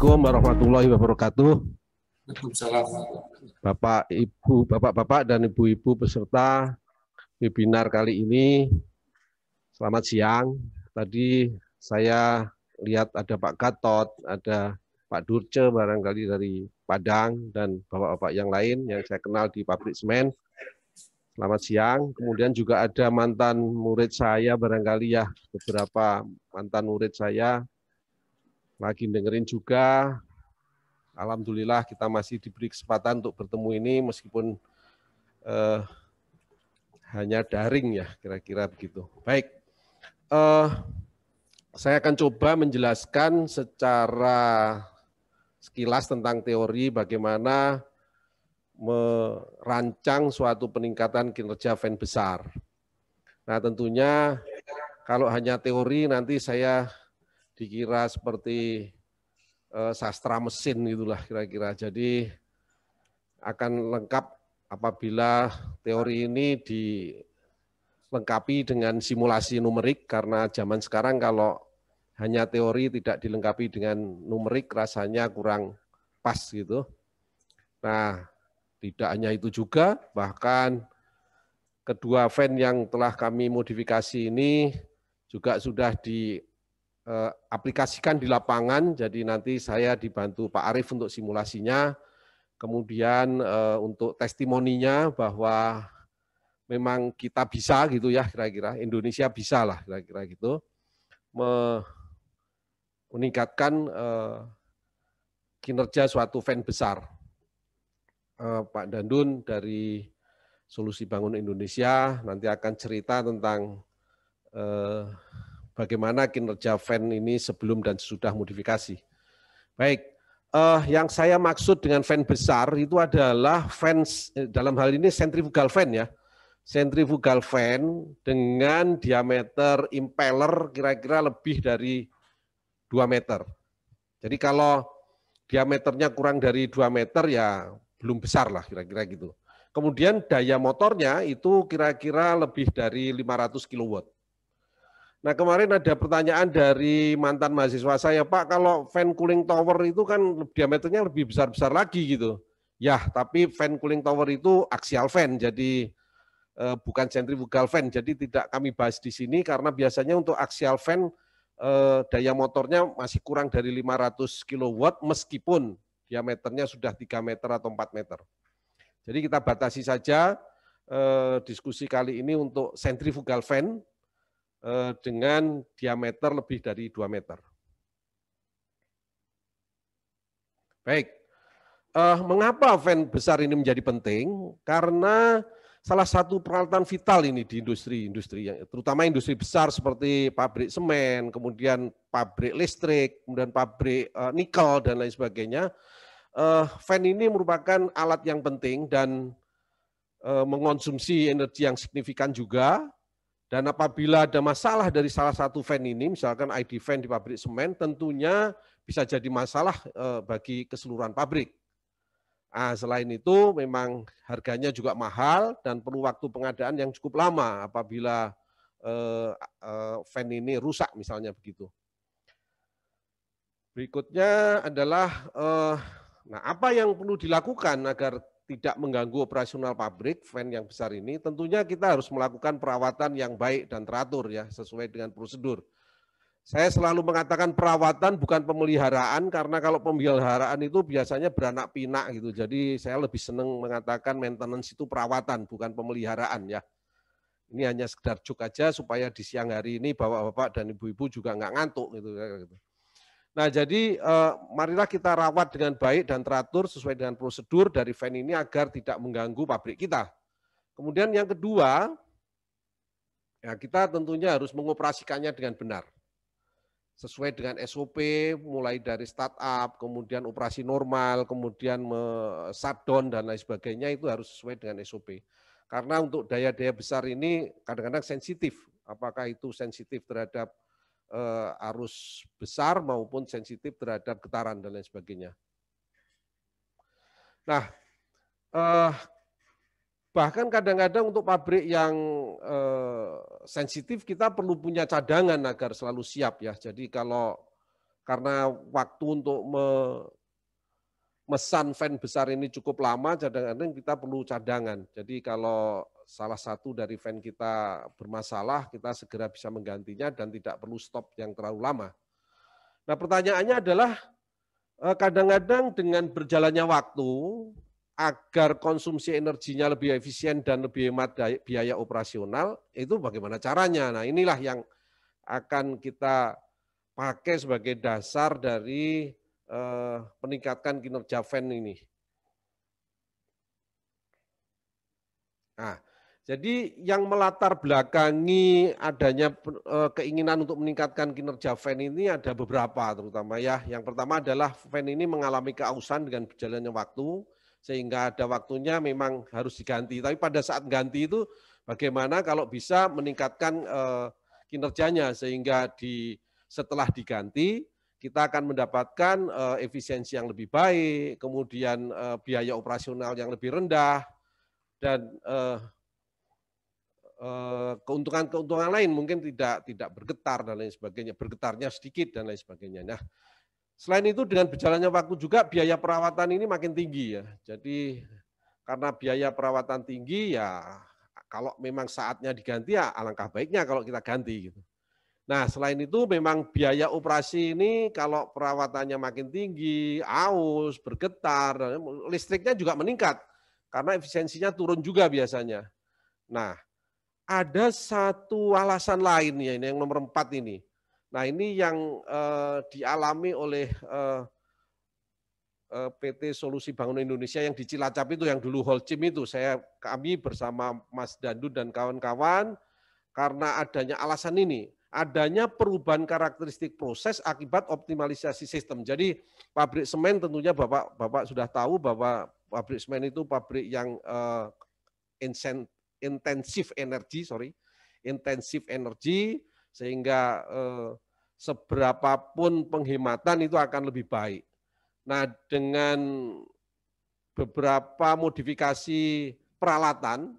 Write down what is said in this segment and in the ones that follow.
Assalamualaikum warahmatullahi wabarakatuh. Waalaikumsalam. Bapak, Ibu, Bapak-bapak dan Ibu-ibu peserta webinar kali ini. Selamat siang. Tadi saya lihat ada Pak Gatot, ada Pak Durce barangkali dari Padang dan bapak-bapak yang lain yang saya kenal di pabrik semen. Selamat siang. Kemudian juga ada mantan murid saya barangkali ya, beberapa mantan murid saya lagi dengerin juga. Alhamdulillah kita masih diberi kesempatan untuk bertemu ini meskipun hanya daring ya, kira-kira begitu. Baik, saya akan coba menjelaskan secara sekilas tentang teori bagaimana merancang suatu peningkatan kinerja fan besar. Nah tentunya kalau hanya teori nanti saya dikira seperti sastra mesin gitulah kira-kira. Jadi akan lengkap apabila teori ini dilengkapi dengan simulasi numerik, karena zaman sekarang kalau hanya teori tidak dilengkapi dengan numerik rasanya kurang pas gitu. Nah, tidak hanya itu juga, bahkan kedua fan yang telah kami modifikasi ini juga sudah diaplikasikan di lapangan, jadi nanti saya dibantu Pak Arief untuk simulasinya. Kemudian untuk testimoninya bahwa memang kita bisa gitu ya kira-kira, Indonesia bisa lah kira-kira gitu, meningkatkan kinerja suatu fan besar. Pak Dandun dari Solusi Bangun Indonesia nanti akan cerita tentang bagaimana kinerja fan ini sebelum dan sesudah modifikasi. Baik, yang saya maksud dengan fan besar itu adalah fans, dalam hal ini centrifugal fan ya. Centrifugal fan dengan diameter impeller kira-kira lebih dari 2 meter. Jadi kalau diameternya kurang dari 2 meter ya belum besar lah kira-kira gitu. Kemudian daya motornya itu kira-kira lebih dari 500 kW. Nah kemarin ada pertanyaan dari mantan mahasiswa saya, Pak kalau fan cooling tower itu kan diameternya lebih besar-besar lagi gitu. Ya tapi fan cooling tower itu axial fan, jadi bukan centrifugal fan, jadi tidak kami bahas di sini karena biasanya untuk axial fan daya motornya masih kurang dari 500 kW meskipun diameternya sudah 3 meter atau 4 meter. Jadi kita batasi saja diskusi kali ini untuk centrifugal fan dengan diameter lebih dari 2 meter. Baik, mengapa fan besar ini menjadi penting? Karena salah satu peralatan vital ini di industri, terutama industri besar seperti pabrik semen, kemudian pabrik listrik, kemudian pabrik nikel dan lain sebagainya. Fan ini merupakan alat yang penting dan mengonsumsi energi yang signifikan juga. Dan apabila ada masalah dari salah satu fan ini, misalkan ID fan di pabrik semen, tentunya bisa jadi masalah bagi keseluruhan pabrik. Nah, selain itu memang harganya juga mahal dan perlu waktu pengadaan yang cukup lama apabila fan ini rusak misalnya begitu. Berikutnya adalah nah apa yang perlu dilakukan agar tidak mengganggu operasional pabrik fan yang besar ini? Tentunya kita harus melakukan perawatan yang baik dan teratur ya sesuai dengan prosedur. Saya selalu mengatakan perawatan bukan pemeliharaan karena kalau pemeliharaan itu biasanya beranak pinak gitu. Jadi saya lebih senang mengatakan maintenance itu perawatan bukan pemeliharaan ya. Ini hanya sekedar juk aja supaya di siang hari ini bapak-bapak dan ibu-ibu juga nggak ngantuk gitu. Nah jadi marilah kita rawat dengan baik dan teratur sesuai dengan prosedur dari fan ini agar tidak mengganggu pabrik kita. Kemudian yang kedua, ya kita tentunya harus mengoperasikannya dengan benar. Sesuai dengan SOP, mulai dari startup, kemudian operasi normal, kemudian shutdown dan lain sebagainya itu harus sesuai dengan SOP. Karena untuk daya-daya besar ini kadang-kadang sensitif, apakah itu sensitif terhadap arus besar maupun sensitif terhadap getaran dan lain sebagainya. Nah, bahkan kadang-kadang untuk pabrik yang sensitif kita perlu punya cadangan agar selalu siap ya. Jadi kalau karena waktu untuk memesan fan besar ini cukup lama, kadang-kadang kita perlu cadangan. Jadi kalau salah satu dari fan kita bermasalah, kita segera bisa menggantinya dan tidak perlu stop yang terlalu lama. Nah, pertanyaannya adalah kadang-kadang dengan berjalannya waktu, agar konsumsi energinya lebih efisien dan lebih hemat biaya operasional, itu bagaimana caranya? Nah, inilah yang akan kita pakai sebagai dasar dari meningkatkan kinerja fan ini. Nah, jadi yang melatar belakangi adanya keinginan untuk meningkatkan kinerja fan ini ada beberapa terutama ya. Yang pertama adalah fan ini mengalami keausan dengan berjalannya waktu, sehingga ada waktunya memang harus diganti. Tapi pada saat ganti itu bagaimana kalau bisa meningkatkan kinerjanya sehingga setelah diganti kita akan mendapatkan efisiensi yang lebih baik, kemudian biaya operasional yang lebih rendah, dan keuntungan-keuntungan lain mungkin tidak bergetar dan lain sebagainya, bergetarnya sedikit dan lain sebagainya. Nah, selain itu dengan berjalannya waktu juga biaya perawatan ini makin tinggi ya. Jadi karena biaya perawatan tinggi ya kalau memang saatnya diganti ya alangkah baiknya kalau kita ganti gitu. Nah, selain itu memang biaya operasi ini kalau perawatannya makin tinggi, aus, bergetar, listriknya juga meningkat karena efisiensinya turun juga biasanya. Nah, ada satu alasan lain ya, ini yang nomor 4 ini. Nah, ini yang dialami oleh PT Solusi Bangunan Indonesia yang di Cilacap itu, yang dulu Holcim itu. Kami bersama Mas Dandu dan kawan-kawan, karena adanya alasan ini, adanya perubahan karakteristik proses akibat optimalisasi sistem. Jadi pabrik semen tentunya Bapak sudah tahu bahwa pabrik semen itu pabrik yang intensif energi, sehingga seberapapun penghematan itu akan lebih baik. Nah, dengan beberapa modifikasi peralatan,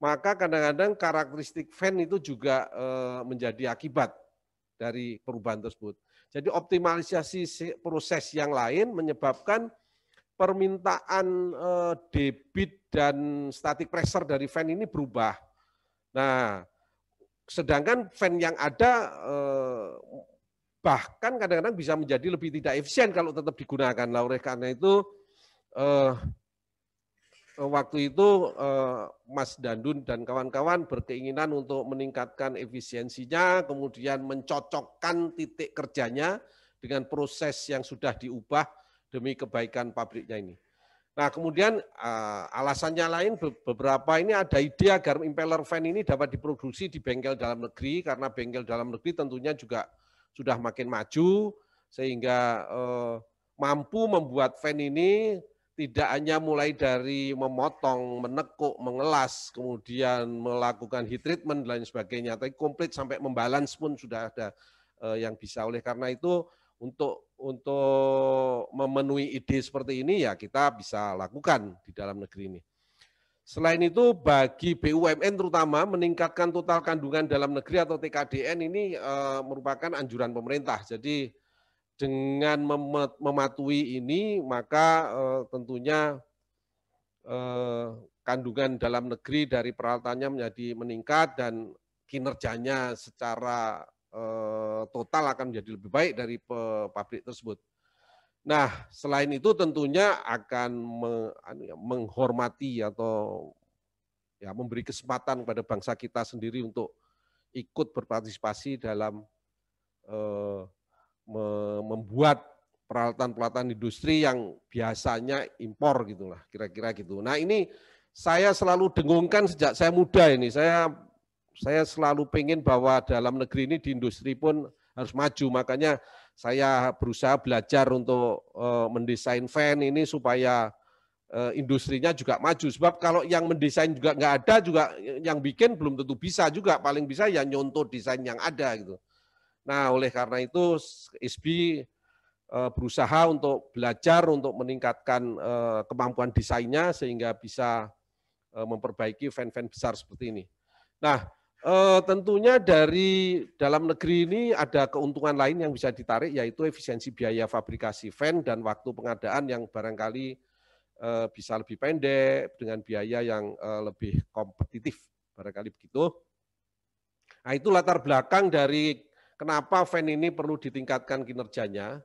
maka kadang-kadang karakteristik fan itu juga menjadi akibat dari perubahan tersebut. Jadi optimalisasi proses yang lain menyebabkan permintaan debit dan static pressure dari fan ini berubah. Nah, sedangkan fan yang ada bahkan kadang-kadang bisa menjadi lebih tidak efisien kalau tetap digunakan. Nah, oleh karena itu waktu itu Mas Dandun dan kawan-kawan berkeinginan untuk meningkatkan efisiensinya, kemudian mencocokkan titik kerjanya dengan proses yang sudah diubah demi kebaikan pabriknya ini. Nah, kemudian alasannya lain beberapa ini ada ide agar impeller fan ini dapat diproduksi di bengkel dalam negeri, karena bengkel dalam negeri tentunya juga sudah makin maju, sehingga mampu membuat fan ini tidak hanya mulai dari memotong, menekuk, mengelas, kemudian melakukan heat treatment dan lain sebagainya, tapi komplit sampai membalance pun sudah ada yang bisa. Oleh karena itu untuk memenuhi ide seperti ini ya kita bisa lakukan di dalam negeri ini. Selain itu bagi BUMN terutama meningkatkan total kandungan dalam negeri atau TKDN ini merupakan anjuran pemerintah. Jadi dengan mematuhi ini maka tentunya kandungan dalam negeri dari peralatannya menjadi meningkat dan kinerjanya secara total akan menjadi lebih baik dari pabrik tersebut. Nah, selain itu tentunya akan menghormati atau ya memberi kesempatan kepada bangsa kita sendiri untuk ikut berpartisipasi dalam membuat peralatan-peralatan industri yang biasanya impor gitulah, kira-kira gitu. Nah, ini saya selalu dengungkan sejak saya muda ini. Saya selalu pengen bahwa dalam negeri ini di industri pun harus maju, makanya saya berusaha belajar untuk mendesain fan ini supaya industrinya juga maju. Sebab kalau yang mendesain juga nggak ada, juga yang bikin belum tentu bisa juga. Paling bisa ya nyontoh desain yang ada gitu. Nah, oleh karena itu ISBI berusaha untuk belajar untuk meningkatkan kemampuan desainnya sehingga bisa memperbaiki fan-fan besar seperti ini. Nah, Tentunya dari dalam negeri ini ada keuntungan lain yang bisa ditarik, yaitu efisiensi biaya fabrikasi fan dan waktu pengadaan yang barangkali bisa lebih pendek dengan biaya yang lebih kompetitif, barangkali begitu. Nah, itu latar belakang dari kenapa fan ini perlu ditingkatkan kinerjanya.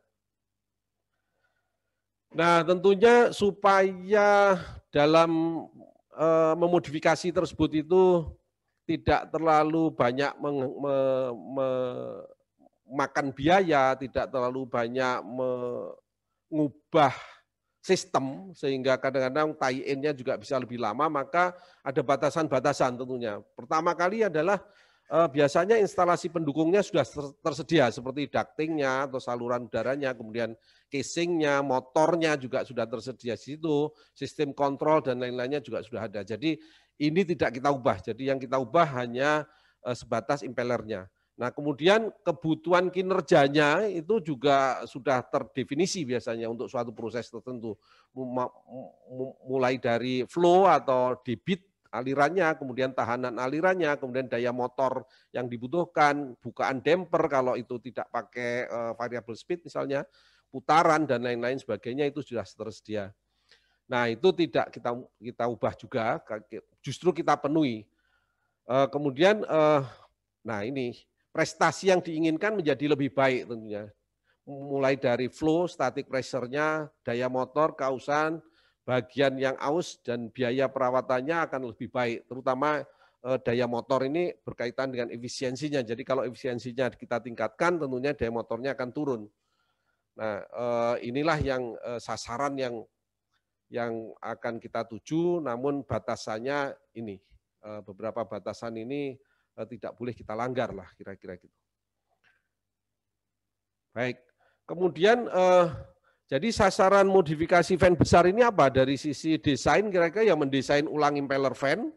Nah, tentunya supaya dalam memodifikasi tersebut itu tidak terlalu banyak makan biaya, tidak terlalu banyak mengubah sistem, sehingga kadang-kadang tie-in-nya juga bisa lebih lama, maka ada batasan-batasan tentunya. Pertama kali adalah biasanya instalasi pendukungnya sudah tersedia, seperti ducting-nya atau saluran udaranya, kemudian casing-nya, motornya juga sudah tersedia di situ, sistem kontrol dan lain-lainnya juga sudah ada. Jadi ini tidak kita ubah, jadi yang kita ubah hanya sebatas impellernya. Nah, kemudian kebutuhan kinerjanya itu juga sudah terdefinisi biasanya untuk suatu proses tertentu. Mulai dari flow atau debit alirannya, kemudian tahanan alirannya, kemudian daya motor yang dibutuhkan, bukaan damper kalau itu tidak pakai variable speed misalnya, putaran dan lain-lain sebagainya itu sudah tersedia. Nah, itu tidak kita ubah juga, justru kita penuhi. Kemudian nah ini prestasi yang diinginkan menjadi lebih baik tentunya. Mulai dari flow, static pressure-nya, daya motor, kausan, bagian yang aus dan biaya perawatannya akan lebih baik. Terutama daya motor ini berkaitan dengan efisiensinya. Jadi kalau efisiensinya kita tingkatkan, tentunya daya motornya akan turun. Nah, inilah yang sasaran yang akan kita tuju, namun batasannya ini, beberapa batasan ini tidak boleh kita langgar lah kira-kira gitu. Baik, kemudian jadi sasaran modifikasi fan besar ini apa? Dari sisi desain kira-kira yang mendesain ulang impeller fan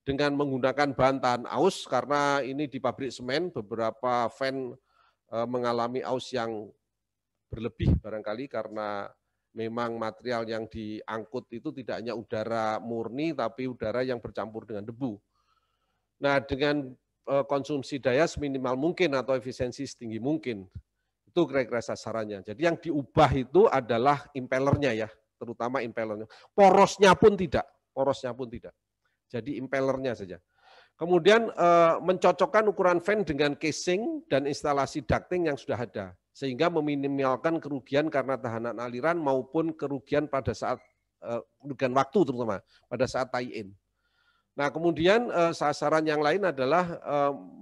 dengan menggunakan bahan tahan aus, karena ini di pabrik semen beberapa fan mengalami aus yang berlebih barangkali karena memang material yang diangkut itu tidak hanya udara murni tapi udara yang bercampur dengan debu. Nah, dengan konsumsi daya seminimal mungkin atau efisiensi setinggi mungkin, itu kira-kira sasarannya. Jadi yang diubah itu adalah impellernya ya, terutama impellernya. Porosnya pun tidak. Jadi impellernya saja. Kemudian mencocokkan ukuran fan dengan casing dan instalasi ducting yang sudah ada, sehingga meminimalkan kerugian karena tahanan aliran maupun kerugian pada saat kerugian waktu terutama pada saat tie-in. Nah, kemudian sasaran yang lain adalah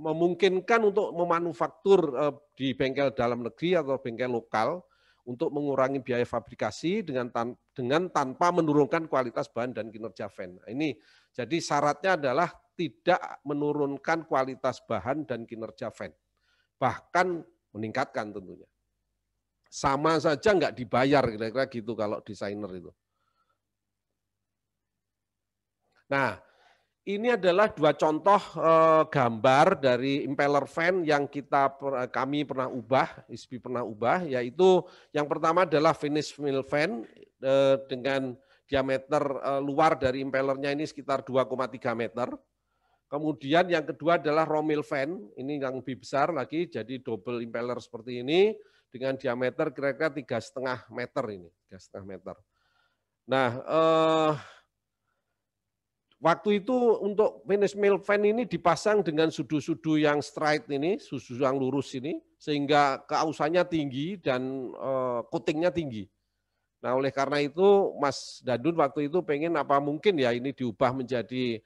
memungkinkan untuk memanufaktur di bengkel dalam negeri atau bengkel lokal untuk mengurangi biaya fabrikasi dengan tanpa menurunkan kualitas bahan dan kinerja fan. Nah, ini jadi syaratnya adalah tidak menurunkan kualitas bahan dan kinerja fan, bahkan meningkatkan tentunya. Sama saja nggak dibayar kira-kira gitu kalau desainer itu. Nah, ini adalah dua contoh gambar dari impeller fan yang kami pernah ubah, ISBI pernah ubah, yaitu yang pertama adalah finish mill fan dengan diameter luar dari impellernya ini sekitar 2,3 meter. Kemudian yang kedua adalah raw mill fan, ini yang lebih besar lagi, jadi double impeller seperti ini dengan diameter kira-kira 3,5 meter ini, 3,5 meter. Nah, waktu itu untuk finish mill fan ini dipasang dengan sudu-sudu yang straight ini, sudu yang lurus ini, sehingga keausannya tinggi dan coatingnya tinggi. Nah, oleh karena itu Mas Dadun waktu itu pengen apa mungkin ya ini diubah menjadi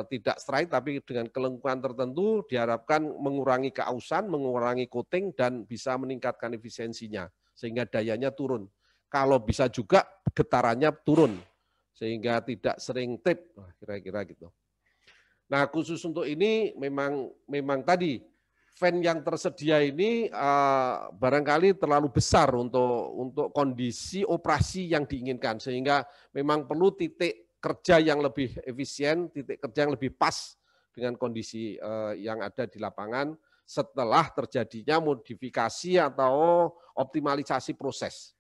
tidak straight tapi dengan kelengkuan tertentu diharapkan mengurangi keausan, mengurangi coating dan bisa meningkatkan efisiensinya sehingga dayanya turun. Kalau bisa juga getarannya turun sehingga tidak sering trip, kira-kira gitu. Nah, khusus untuk ini memang tadi fan yang tersedia ini barangkali terlalu besar untuk kondisi operasi yang diinginkan, sehingga memang perlu titik kerja yang lebih efisien, titik kerja yang lebih pas dengan kondisi yang ada di lapangan setelah terjadinya modifikasi atau optimalisasi proses.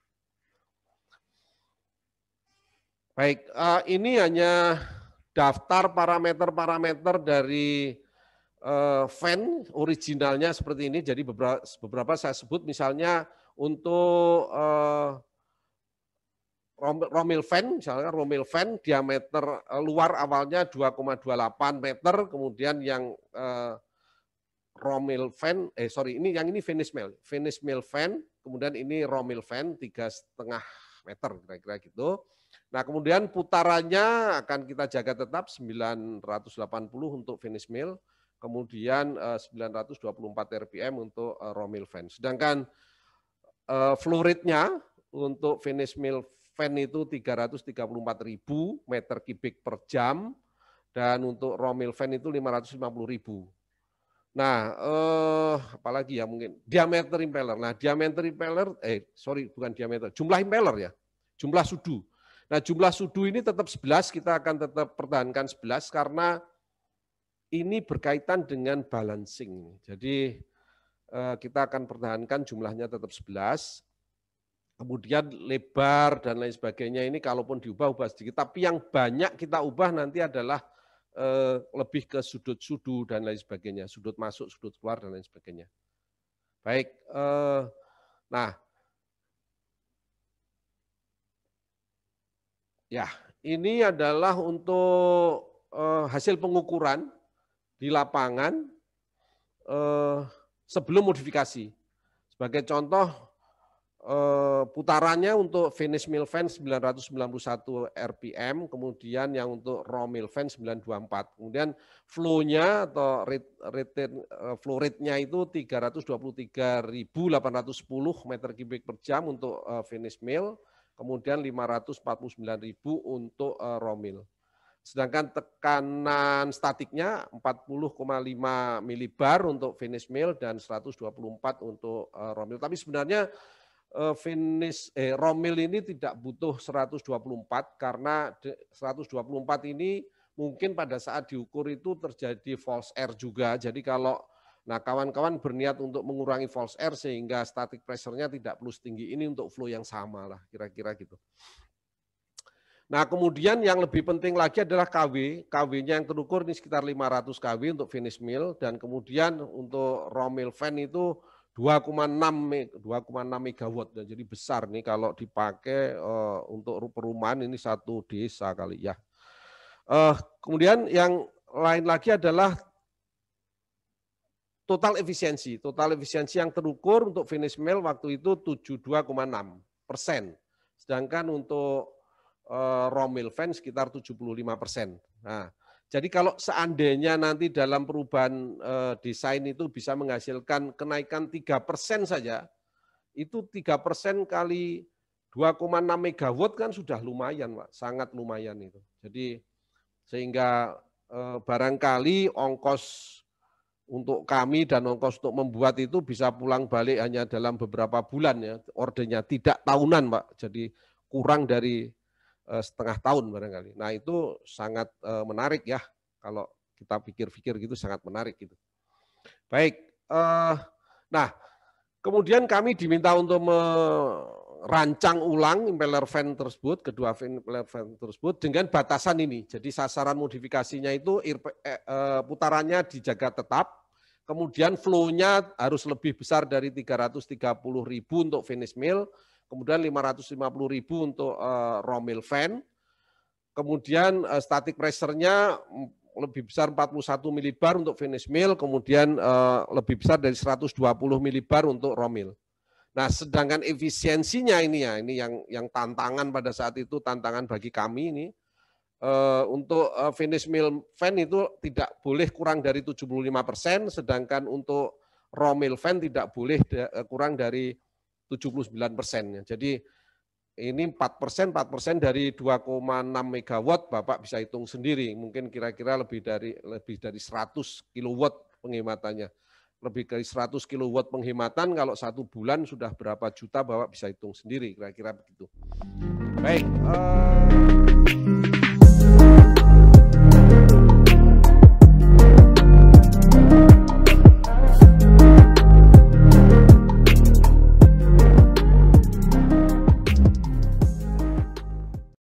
Baik, ini hanya daftar parameter-parameter dari fan originalnya seperti ini. Jadi beberapa saya sebut misalnya untuk Romil fan, misalnya Romil fan diameter luar awalnya 2,28 meter, kemudian yang Romil fan, ini finish mill fan, kemudian ini Romil fan 3,5 meter kira-kira gitu. Nah kemudian putarannya akan kita jaga tetap 980 untuk finish mill, kemudian 924 rpm untuk Romil fan. Sedangkan flow rate-nya untuk finish mill fan itu 334.000 meter kubik per jam, dan untuk Romil fan itu 550.000. Nah, apalagi ya mungkin diameter impeller. Nah, diameter impeller, bukan diameter, jumlah impeller ya, jumlah sudu. Nah, jumlah sudu ini tetap 11, kita akan tetap pertahankan 11 karena ini berkaitan dengan balancing. Jadi kita akan pertahankan jumlahnya tetap 11. Kemudian lebar dan lain sebagainya ini kalaupun diubah sedikit, tapi yang banyak kita ubah nanti adalah lebih ke sudut sudu dan lain sebagainya, sudut masuk, sudut keluar dan lain sebagainya. Baik, nah, ya ini adalah untuk hasil pengukuran di lapangan sebelum modifikasi. Sebagai contoh, putarannya untuk finish mill fan 991 rpm, kemudian yang untuk raw mill fan 924. Kemudian flow-nya atau flow rate-nya itu 323.810 meter kubik per jam untuk finish mill, kemudian 549.000 untuk raw mill. Sedangkan tekanan statiknya 40,5 milibar untuk finish mill dan 124 untuk raw mill. Tapi sebenarnya raw mill ini tidak butuh 124 karena 124 ini mungkin pada saat diukur itu terjadi false air juga. Jadi kalau kawan-kawan berniat untuk mengurangi false air sehingga static pressure-nya tidak perlu setinggi ini untuk flow yang sama lah kira-kira gitu. Nah kemudian yang lebih penting lagi adalah KW. KW-nya yang terukur ini sekitar 500 KW untuk finish mill, dan kemudian untuk raw mill fan itu 2,6 megawatt, jadi besar nih kalau dipakai untuk perumahan, ini satu desa kali ya. Kemudian yang lain lagi adalah total efisiensi yang terukur untuk finish mill waktu itu 72,6%, sedangkan untuk raw mill fan sekitar 75%. Nah, jadi kalau seandainya nanti dalam perubahan desain itu bisa menghasilkan kenaikan 3% saja, itu 3% kali 2,6 megawatt kan sudah lumayan, Pak, sangat lumayan itu. Jadi sehingga barangkali ongkos untuk kami dan ongkos untuk membuat itu bisa pulang balik hanya dalam beberapa bulan ya, ordernya tidak tahunan, Pak. Jadi kurang dari setengah tahun barangkali. Nah itu sangat menarik ya, kalau kita pikir-pikir gitu sangat menarik gitu. Baik, nah kemudian kami diminta untuk merancang ulang impeller fan tersebut, kedua impeller fan tersebut dengan batasan ini. Jadi sasaran modifikasinya itu putarannya dijaga tetap, kemudian flow-nya harus lebih besar dari 330.000 untuk finish mill, kemudian 550.000 untuk raw mill fan, kemudian static pressure-nya lebih besar 41 milibar untuk finish mill, kemudian lebih besar dari 120 milibar untuk raw mill. Nah, sedangkan efisiensinya ini ya, ini yang tantangan pada saat itu, tantangan bagi kami ini, untuk finish mill fan itu tidak boleh kurang dari 75%, sedangkan untuk raw mill fan tidak boleh kurang dari 79%. Jadi ini 4% dari 2,6 megawatt, Bapak bisa hitung sendiri, mungkin kira-kira lebih dari 100 kilowatt penghematannya. Lebih dari 100 kilowatt penghematan, kalau 1 bulan sudah berapa juta, Bapak bisa hitung sendiri, kira-kira begitu. Baik.